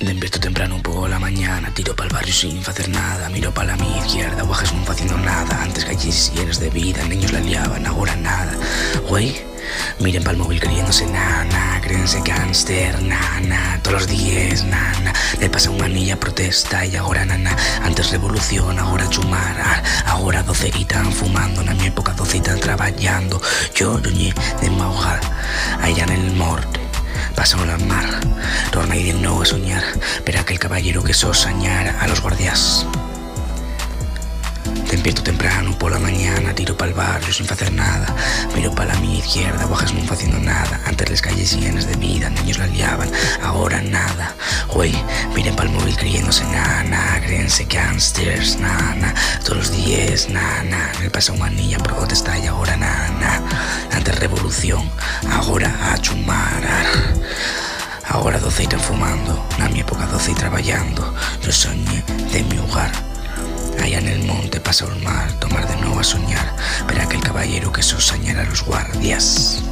Despierto temprano por la mañana, tiro pa'l barrio sin hacer nada. Miro pa' la mi izquierda, guajes non haciendo nada. Antes que allí si eres de vida, niños la liaban, ahora nada. Güey, miren pa'l móvil creyéndose nana, créense gánster, nana. Todos los días, nana. Le pasa una niña protesta y ahora nana. Antes revolución, ahora chumar. Ahora 12 y tan fumando, en mi época 12 y tan trabajando. Yo doñé de Maujar, allá en el norte. Pasó la mar, torna y no a soñar, pero aquel caballero que soñara a los guardias. Despierto temprano por la mañana, tiro pa'l barrio sin hacer nada. Miro pa' la mi izquierda, guajas no haciendo nada. Antes las calles llenas de vida, niños la liaban, ahora nada. Güey, miren pa'l móvil creyéndose nana, créense gangsters, nana. Todos los días, nana. Me pasa una niña protesta y ahora nana. Antes revolución, ahora a chumar. Ahora 12 y tan fumando, en mi época 12 y trabajando. Yo soñé de mi hogar. Allá en el monte pasa el mar, tomar de nuevo a soñar, pero aquel caballero que soñara a los guardias.